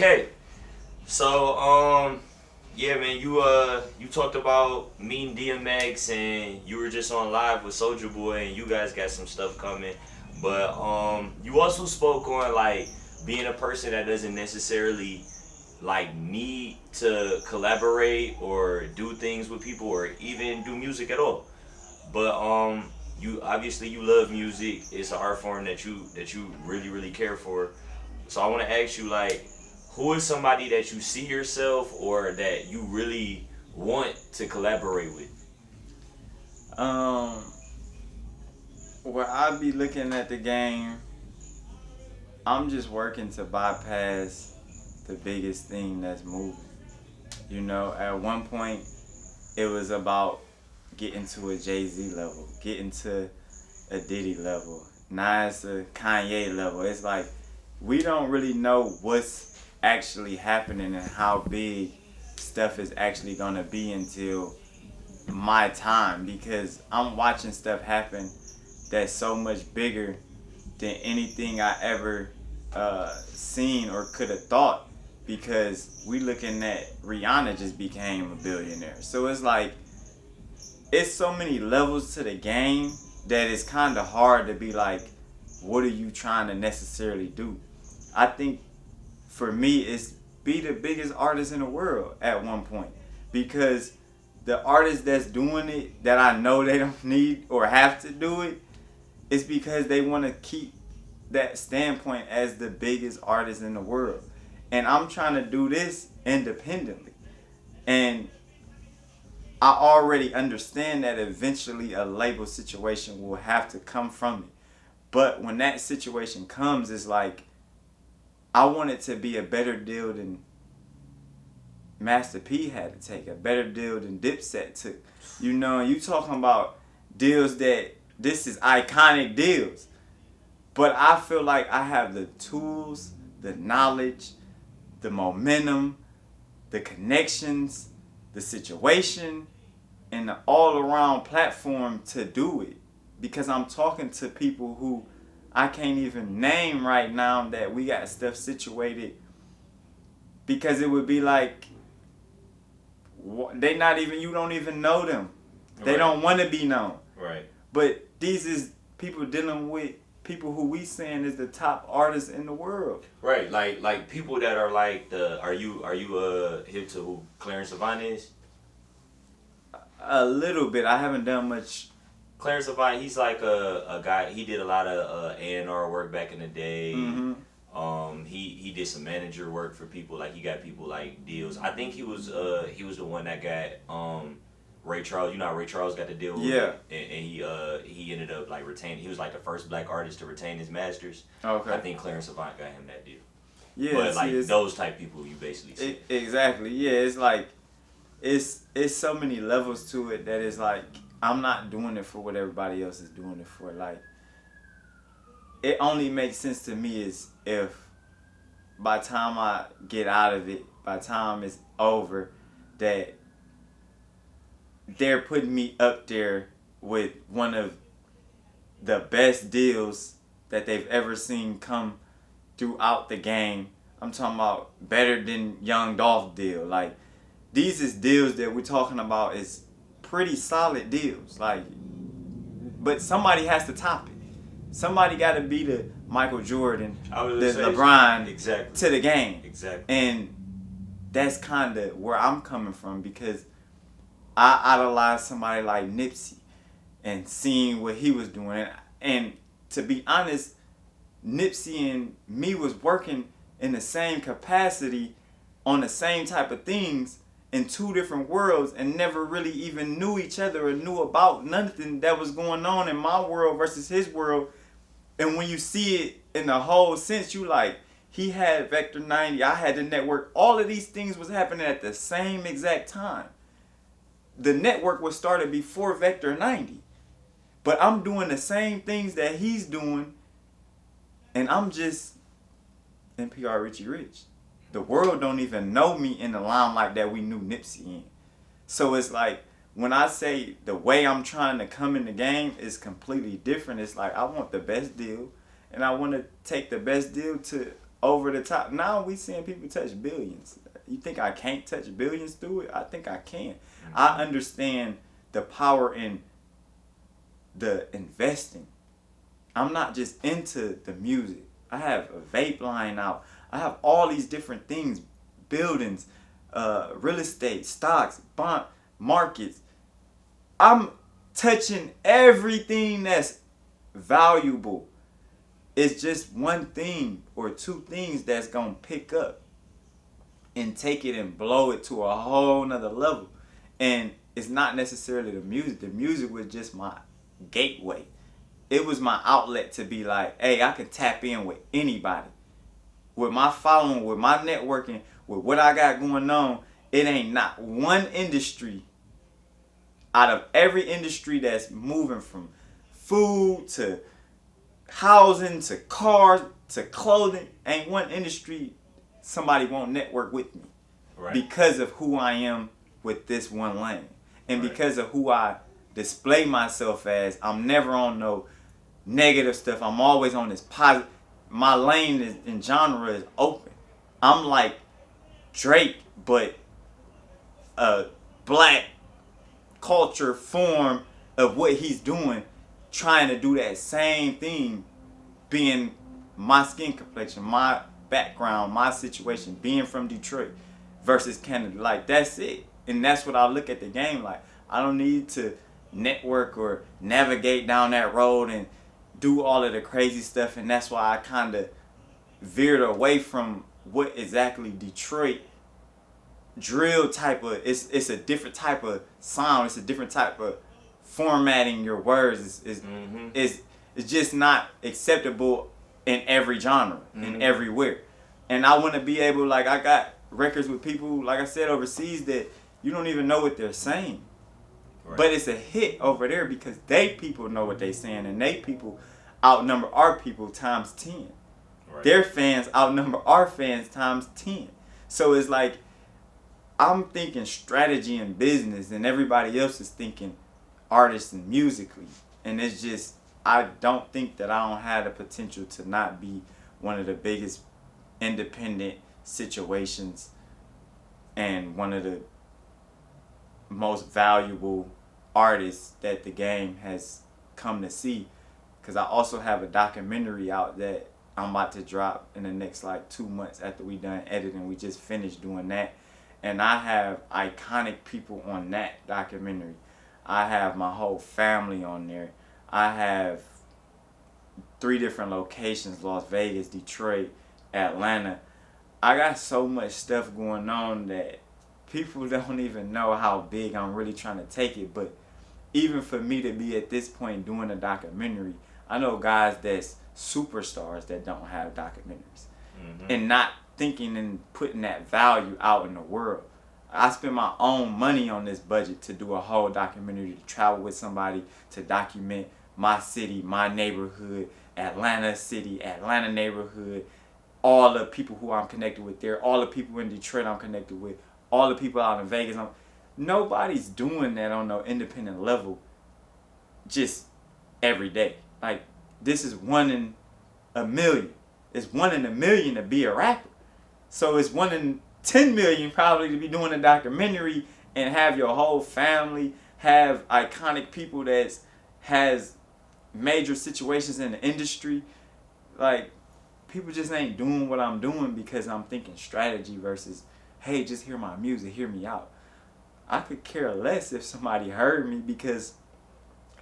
Okay, so yeah, man, you talked about meeting DMX and you were just on live with Soldier Boy and you guys got some stuff coming, but you also spoke on like being a person that doesn't necessarily like need to collaborate or do things with people or even do music at all. But you obviously you love music. It's an art form that you really care for. So I want to ask you like, who is somebody that you see yourself or that you really want to collaborate with? Um, where I be looking at the game, I'm just working to bypass the biggest thing that's moving. You know, at one point it was about getting to a Jay Z level, getting to a Diddy level. Now it's a Kanye level. It's like we don't really know what's actually happening and how big stuff is actually gonna be until my time because I'm watching stuff happen that's so much bigger than anything I ever seen or could have thought because we looking at Rihanna just became a billionaire. So it's like it's so many levels to the game that it's kind of hard to be like, what are you trying to necessarily do? I think for me, it's be the biggest artist in the world at one point because the artist that's doing it that I know they don't need or have to do it is because they want to keep that standpoint as the biggest artist in the world. And I'm trying to do this independently. And I already understand that eventually a label situation will have to come from it. But when that situation comes, it's like I want it to be a better deal than Master P had to take, a better deal than Dipset took. You know, and you talking about deals that this is iconic deals. But I feel like I have the tools, the knowledge, the momentum, the connections, the situation, and the all around platform to do it. Because I'm talking to people who I can't even name right now that we got stuff situated. Because it would be like, they not even, you don't even know them. They don't want to be known. Right. But these is people dealing with people who we saying is the top artists in the world. Right. Like people that are like the are you hip to who Clarence Avant is? A little bit. I haven't done much. Clarence Avant, he's like a guy. He did a lot of A&R work back in the day. Mm-hmm. He did some manager work for people. Like he got people like deals. I think he was the one that got Ray Charles. You know how Ray Charles got the deal with Yeah. And he ended up like retaining. He was like the first black artist to retain his masters. Okay. I think Clarence Avant got him that deal. Yeah. But like see, those type people, you basically see. exactly. Yeah. It's like it's so many levels to it that it's like I'm not doing it for what everybody else is doing it for. Like it only makes sense to me is if by the time I get out of it, by the time it's over, that they're putting me up there with one of the best deals that they've ever seen come throughout the game. I'm talking about better than Young Dolph deal. Like these is deals that we're talking about is pretty solid deals. Like, but somebody has to top it. Somebody got to be the Michael Jordan, the LeBron exactly to the game. Exactly. And that's kind of where I'm coming from because I idolized somebody like Nipsey and seeing what he was doing. And to be honest, Nipsey and me was working in the same capacity on the same type of things in two different worlds and never really even knew each other or knew about nothing that was going on in my world versus his world. And when you see it in the whole sense, you like, he had Vector 90, I had the network. All of these things was happening at the same exact time. The network was started before Vector 90. But I'm doing the same things that he's doing, and I'm just MPR Rich. The world don't even know me in the limelight that we knew Nipsey in. So it's like, when I say the way I'm trying to come in the game is completely different, it's like I want the best deal, and I want to take the best deal to over the top. Now we seeing people touch billions. You think I can't touch billions through it? I think I can. Mm-hmm. I understand the power in the investing. I'm not just into the music. I have a vape line out. I have all these different things, buildings, real estate, stocks, bond markets. I'm touching everything that's valuable. It's just one thing or two things that's gonna pick up and take it and blow it to a whole nother level. And it's not necessarily the music. The music was just my gateway. It was my outlet to be like, hey, I can tap in with anybody. With my following, with my networking, with what I got going on, it ain't not one industry out of every industry that's moving from food to housing to cars to clothing, ain't one industry somebody won't network with me. Right. Because of who I am with this one lane. And right. Because of who I display myself as, I'm never on no negative stuff. I'm always on this positive. My lane is, in genre is open. I'm like Drake, but a black culture form of what he's doing, trying to do that same thing, being my skin complexion, my background, my situation, being from Detroit versus Canada. Like, that's it. And that's what I look at the game like. I don't need to network or navigate down that road and do all of the crazy stuff. And that's why I kind of veered away from what exactly Detroit drill type of, it's a different type of sound. It's a different type of formatting your words. It's just not acceptable in every genre and everywhere. And I want to be able, like, I got records with people, like I said, overseas that you don't even know what they're saying. Right. But it's a hit over there because they people know what they're saying, and they people outnumber our people times 10. Right. Their fans outnumber our fans times 10. So it's like, I'm thinking strategy and business, and everybody else is thinking artists and musically. And it's just, I don't think that I don't have the potential to not be one of the biggest independent situations and one of the most valuable artists that the game has come to see. Because I also have a documentary out that I'm about to drop in the next like 2 months after we done editing. We just finished doing that. And I have iconic people on that documentary. I have my whole family on there. I have 3 different locations: Las Vegas, Detroit, Atlanta. I got so much stuff going on that people don't even know how big I'm really trying to take it. But even for me to be at this point doing a documentary, I know guys that's superstars that don't have documentaries. And not thinking and putting that value out in the world. I spend my own money on this budget to do a whole documentary, to travel with somebody, to document my city, my neighborhood, Atlanta city, Atlanta neighborhood, all the people who I'm connected with there, all the people in Detroit I'm connected with, all the people out in Vegas. Nobody's doing that on no independent level just every day. Like, this is 1 in a million. It's 1 in a million to be a rapper. So it's 1 in 10 million probably to be doing a documentary and have your whole family, have iconic people that has major situations in the industry. Like, people just ain't doing what I'm doing because I'm thinking strategy versus, hey, just hear my music, hear me out. I could care less if somebody heard me because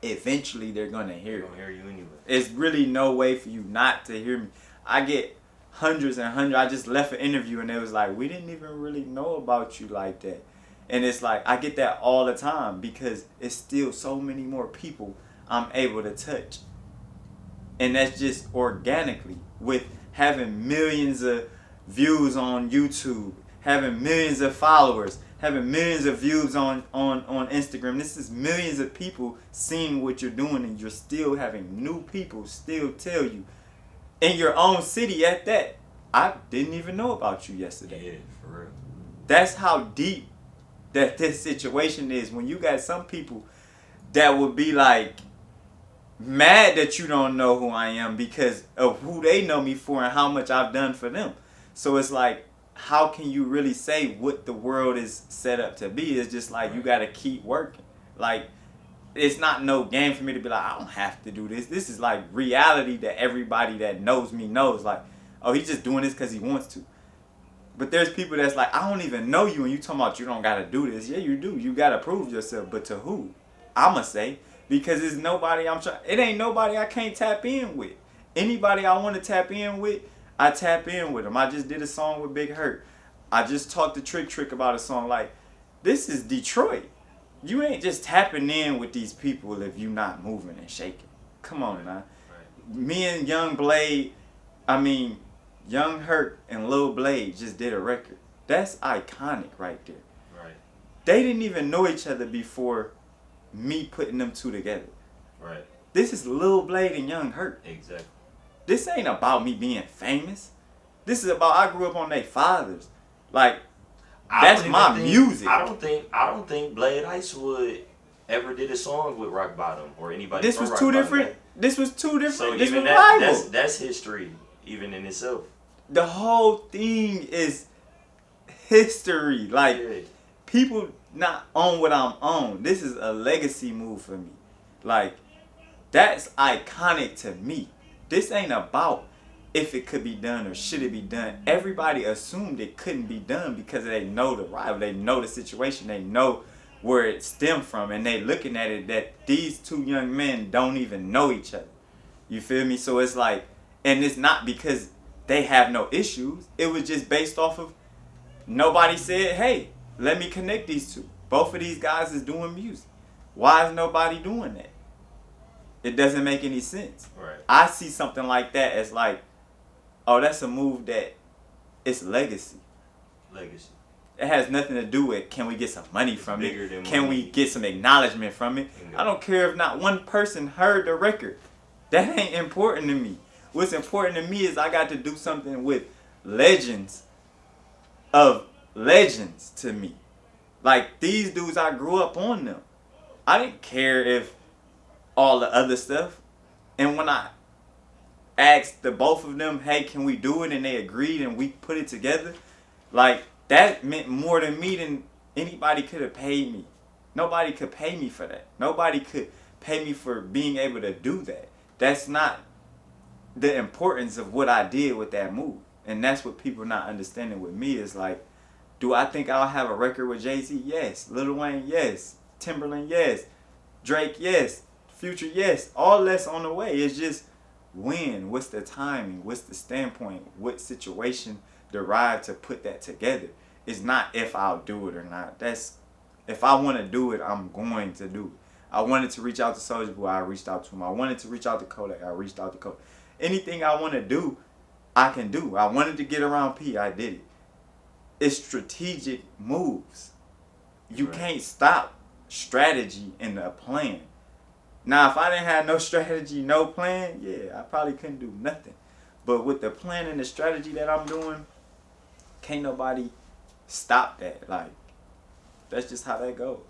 eventually they're going to hear it. Hear you anyway. It's really no way for you not to hear me. I get hundreds and hundreds. I just left an interview and it was like, we didn't even really know about you like that. And it's like, I get that all the time because it's still so many more people I'm able to touch. And that's just organically with having millions of views on YouTube, having millions of followers, having millions of views on Instagram. This is millions of people seeing what you're doing, and you're still having new people still tell you in your own city at that, I didn't even know about you yesterday. Yeah, for real. That's how deep that this situation is. When you got some people that would be like, mad that you don't know who I am because of who they know me for and how much I've done for them. So it's like, how can you really say what the world is set up to be? It's just like, you got to keep working. Like, it's not no game for me to be like, I don't have to do this. This is like reality that everybody that knows me knows. Like, oh, he's just doing this because he wants to. But there's people that's like, I don't even know you and you talking about you don't got to do this. Yeah, you do. You got to prove yourself. But to who? I'ma say. Because it's nobody it ain't nobody I can't tap in with. Anybody I want to tap in with, I tap in with them. I just did a song with Big Herk. I just talked to Trick about a song. Like, this is Detroit. You ain't just tapping in with these people if you not moving and shaking. Come on, man. Right. Me and Young Herk and Lil Blade just did a record. That's iconic right there. Right. They didn't even know each other before me putting them two together. Right. This is Lil Blade and Young Herk. Exactly. This ain't about me being famous. This is about I grew up on their fathers. Like, that's my music. I don't think Blade Ice would ever did a song with Rock Bottom or anybody. This was two different. This was two different. So this even was rival. That's history even in itself. The whole thing is history. Like, people not on what I'm on. This is a legacy move for me. Like, that's iconic to me. This ain't about if it could be done or should it be done. Everybody assumed it couldn't be done because they know the rival. They know the situation. They know where it stemmed from. And they looking at it that these two young men don't even know each other. You feel me? So it's like, and it's not because they have no issues. It was just based off of nobody said, hey, let me connect these two. Both of these guys is doing music. Why is nobody doing that? It doesn't make any sense. Right. I see something like that as like, oh, that's a move that it's legacy. Legacy. It has nothing to do with can we get some money from bigger it? than Can money. we get some acknowledgement from it? I don't care if not one person heard the record. That ain't important to me. What's important to me is I got to do something with legends of legends to me. Like, these dudes, I grew up on them. I didn't care if all the other stuff. And when I asked the both of them, hey, can we do it? And they agreed and we put it together. Like, that meant more to me than anybody could have paid me. Nobody could pay me for that. Nobody could pay me for being able to do that. That's not the importance of what I did with that move. And that's what people not understanding with me is like, do I think I'll have a record with Jay-Z? Yes. Lil Wayne? Yes. Timberland? Yes. Drake? Yes. Future? Yes. All that's on the way. It's just when? What's the timing? What's the standpoint? What situation derived to put that together? It's not if I'll do it or not. That's if I want to do it, I'm going to do it. I wanted to reach out to Soulja Boy, I reached out to him. I wanted to reach out to Kodak, I reached out to Kodak. Anything I want to do, I can do. I wanted to get around P, I did it. It's strategic moves. You can't stop strategy and a plan. Now, if I didn't have no strategy, no plan, yeah, I probably couldn't do nothing. But with the plan and the strategy that I'm doing, can't nobody stop that. Like, that's just how that goes.